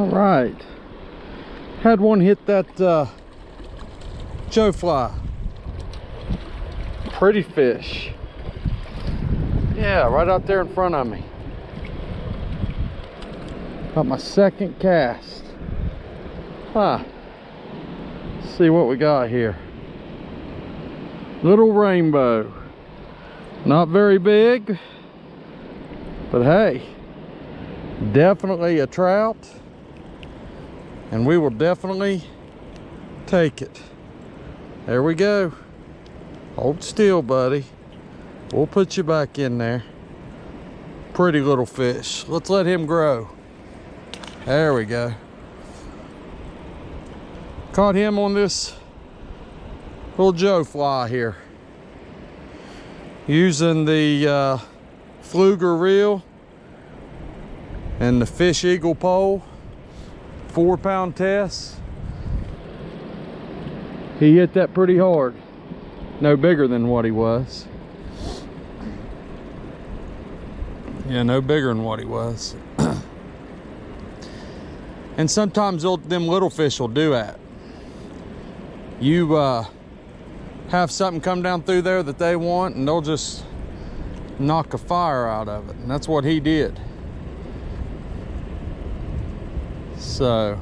All right, had one hit that Joe fly. Pretty fish. Yeah, right out there in front of me. Got my second cast. Let's see what we got here. Little rainbow. Not very big, but hey, definitely a trout, and we will definitely take it. There we go. Hold still, buddy. We'll put you back in there. Pretty little fish. Let's let him grow. There we go. Caught him on this little Joe fly here, using the Fluger reel and the Fish Eagle pole, 4-pound test. He hit that pretty hard. No bigger than what he was. Yeah, no bigger than what he was. And sometimes them little fish will do that. You have something come down through there that they want, and they'll just knock a fire out of it. And that's what he did. So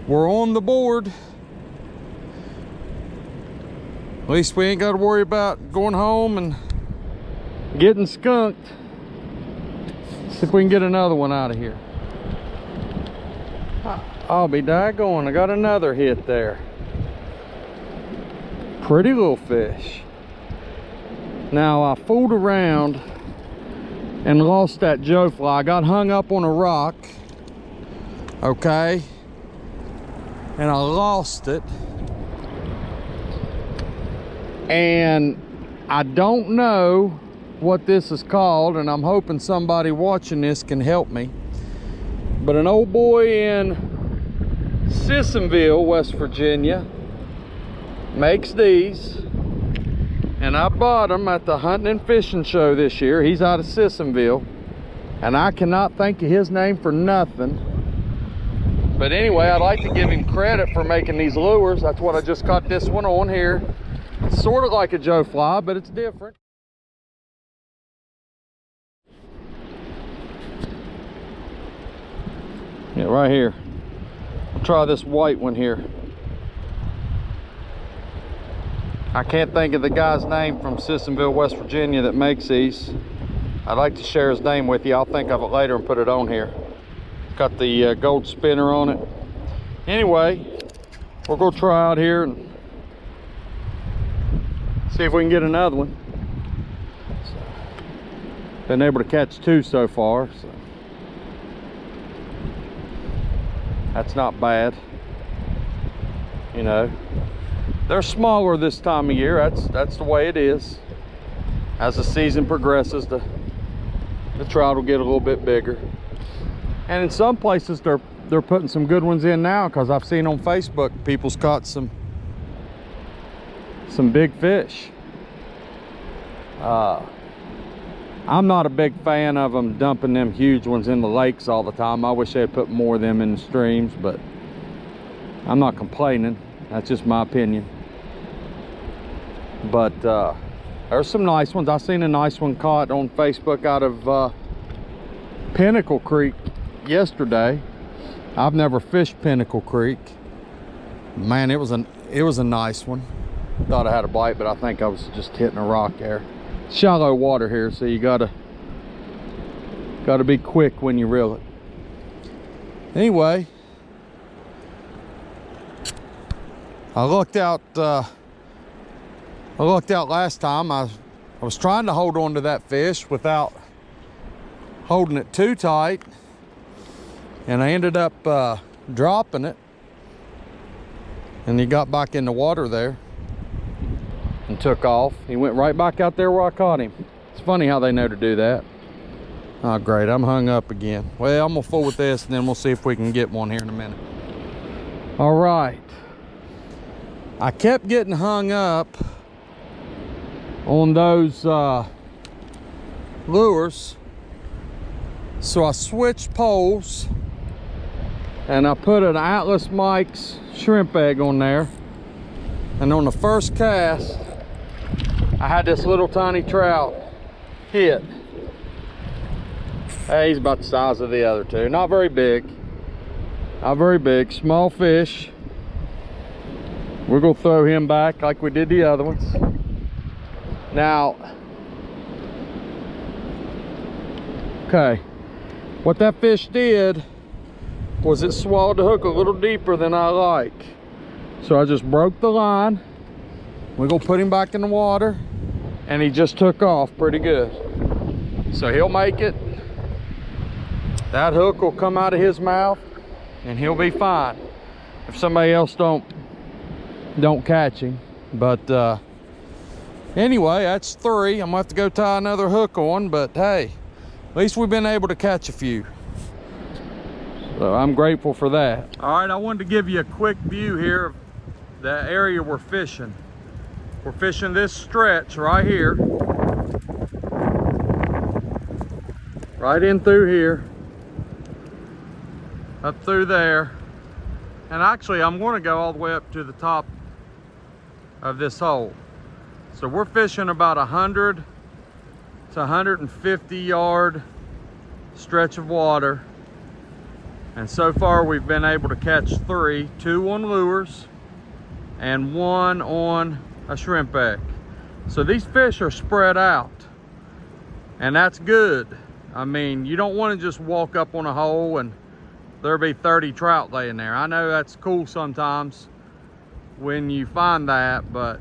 we're on the board. At least we ain't got to worry about going home and getting skunked. See if we can get another one out of here. I'll be daggone, I got another hit there. Pretty little fish. Now I fooled around and lost that Joe fly. I got hung up on a rock, okay, and I lost it. And I don't know what this is called, and I'm hoping somebody watching this can help me. But an old boy in Sissonville, West Virginia, makes these, and I bought them at the hunting and fishing show this year. He's out of Sissonville, and I cannot think of his name for nothing. But anyway, I'd like to give him credit for making these lures. That's what I just caught this one on here. It's sort of like a Joe fly, but it's different. Yeah, right here. I'll try this white one here. I can't think of the guy's name from Sissonville, West Virginia that makes these. I'd like to share his name with you. I'll think of it later and put it on here. Got the gold spinner on it. Anyway, we're gonna try out here and see if we can get another one. So, been able to catch 2 so far, so that's not bad. You know, they're smaller this time of year. That's the way it is. As the season progresses, the trout will get a little bit bigger. And in some places they're putting some good ones in now, because I've seen on Facebook people's caught some big fish. I'm not a big fan of them dumping them huge ones in the lakes all the time. I wish they'd put more of them in the streams, but I'm not complaining. That's just my opinion. But there's some nice ones. I seen a nice one caught on Facebook out of Pinnacle Creek yesterday. I've never fished Pinnacle Creek. Man, it was a nice one. Thought I had a bite, but I think I was just hitting a rock there. Shallow water here, so you gotta be quick when you reel it. Anyway, I looked out last time. I was trying to hold on to that fish without holding it too tight, and I ended up dropping it, and he got back in the water there and took off. He went right back out there where I caught him. It's funny how they know to do that. Oh great, I'm hung up again. Well, I'm gonna fool with this, and then we'll see if we can get one here in a minute. All right, I kept getting hung up on those lures, so I switched poles and I put an Atlas Mike's shrimp egg on there. And on the first cast, I had this little tiny trout hit. Hey, he's about the size of the other two. Not very big. Not very big. Small fish. We're gonna throw him back like we did the other ones. Now, okay, what that fish did was it swallowed the hook a little deeper than I like. So I just broke the line. We're gonna put him back in the water, and he just took off pretty good. So he'll make it. That hook will come out of his mouth and he'll be fine if somebody else don't catch him. But anyway, that's 3. I'm gonna have to go tie another hook on, but hey, at least we've been able to catch a few. So I'm grateful for that. All right, I wanted to give you a quick view here of the area we're fishing. We're fishing this stretch right here. Right in through here. Up through there. And actually, I'm going to go all the way up to the top of this hole. So we're fishing about 100 to 150 yard stretch of water. And so far we've been able to catch 3, 2 on lures and 1 on a shrimp egg. So these fish are spread out, and that's good. I mean, you don't want to just walk up on a hole and there'll be 30 trout laying there. I know that's cool sometimes when you find that, but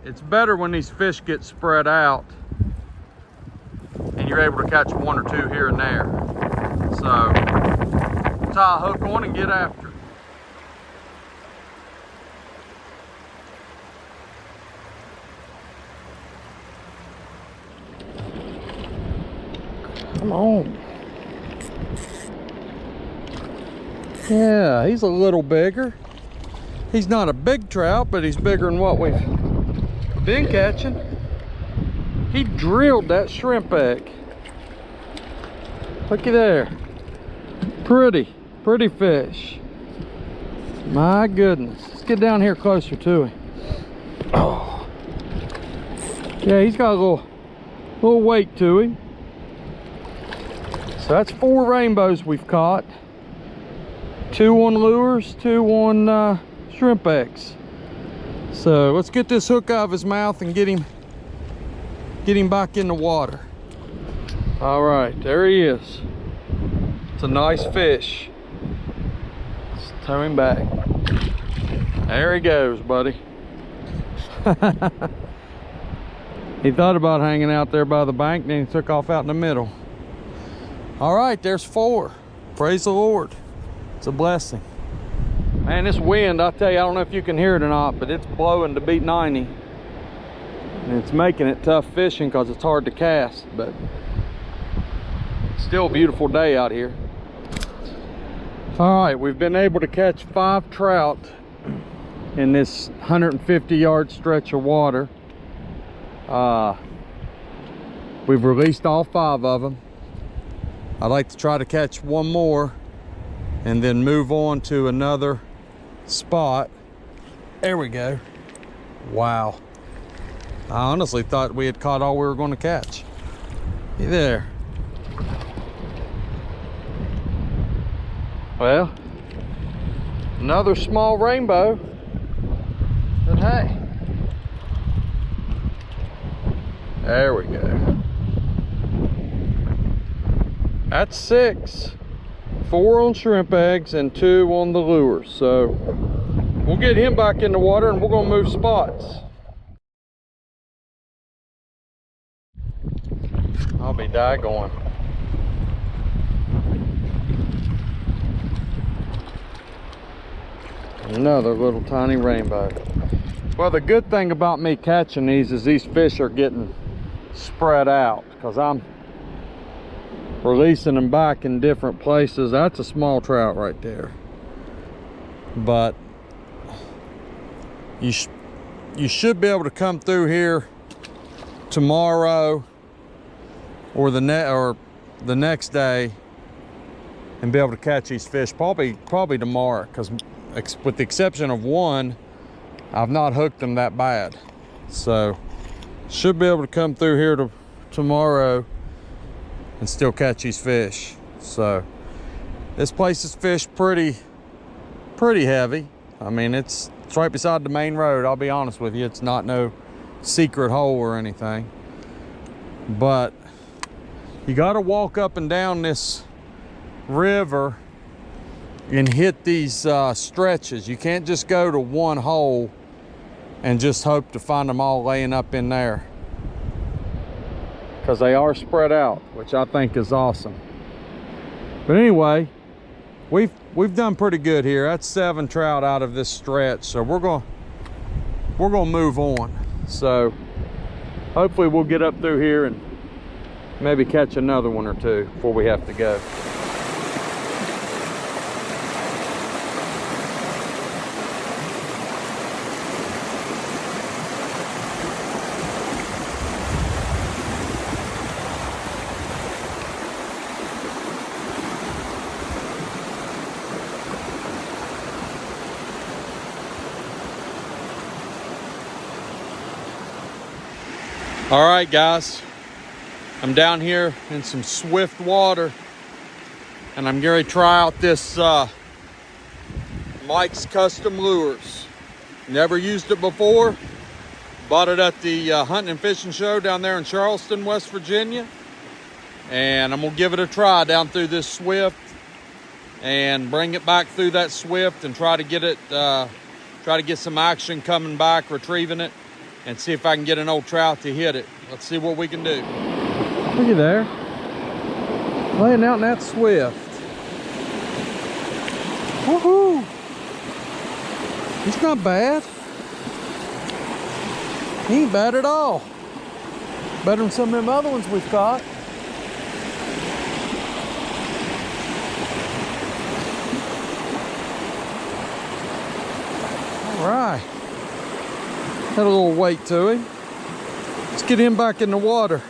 it's better when these fish get spread out and you're able to catch 1 or 2 here and there. So tie a hook on and get after it. Come on. Yeah, he's a little bigger. He's not a big trout, but he's bigger than what we've been catching. He drilled that shrimp egg. Looky there. Pretty fish. My goodness. Let's get down here closer to him. Oh. Yeah, he's got a little weight to him. So that's 4 rainbows we've caught. 2 on lures, 2 on shrimp eggs. So let's get this hook out of his mouth and get him back in the water. All right, there he is. It's a nice fish. Let's tow him back. There he goes, buddy. He thought about hanging out there by the bank, then he took off out in the middle. All right, there's 4. Praise the Lord. It's a blessing. Man, this wind, I tell you, I don't know if you can hear it or not, but it's blowing to beat 90. And it's making it tough fishing because it's hard to cast, but it's still a beautiful day out here. All right, we've been able to catch 5 trout in this 150 yard stretch of water. We've released all 5 of them. I'd like to try to catch 1 more and then move on to another spot. There we go. Wow. I honestly thought we had caught all we were going to catch. Hey there. Well, another small rainbow, but hey. There we go. That's 6. 4 on shrimp eggs and 2 on the lures. So we'll get him back in the water and we're gonna move spots. I'll be daggone. Another little tiny rainbow. Well, the good thing about me catching these is these fish are getting spread out because I'm releasing them back in different places. That's a small trout right there, but you should be able to come through here tomorrow or the next day and be able to catch these fish probably tomorrow, because with the exception of one, I've not hooked them that bad. So should be able to come through here tomorrow and still catch these fish. So this place is fished pretty heavy. I mean, it's right beside the main road. I'll be honest with you, it's not no secret hole or anything, but you got to walk up and down this river and hit these stretches. You can't just go to one hole and just hope to find them all laying up in there, because they are spread out, which I think is awesome. But anyway, we've done pretty good here. That's 7 trout out of this stretch, so we're gonna move on. So hopefully we'll get up through here and maybe catch another one or two before we have to go. All right, guys, I'm down here in some swift water, and I'm going to try out this Mike's Custom Lures. Never used it before. Bought it at the hunting and fishing show down there in Charleston, West Virginia, and I'm going to give it a try down through this swift and bring it back through that swift and try to get it, try to get some action coming back, retrieving it, and see if I can get an old trout to hit it. Let's see what we can do. Look at there, laying out in that swift. Woohoo! He's not bad. He ain't bad at all. Better than some of them other ones we've caught. All right. Had a little weight to him. Let's get him back in the water.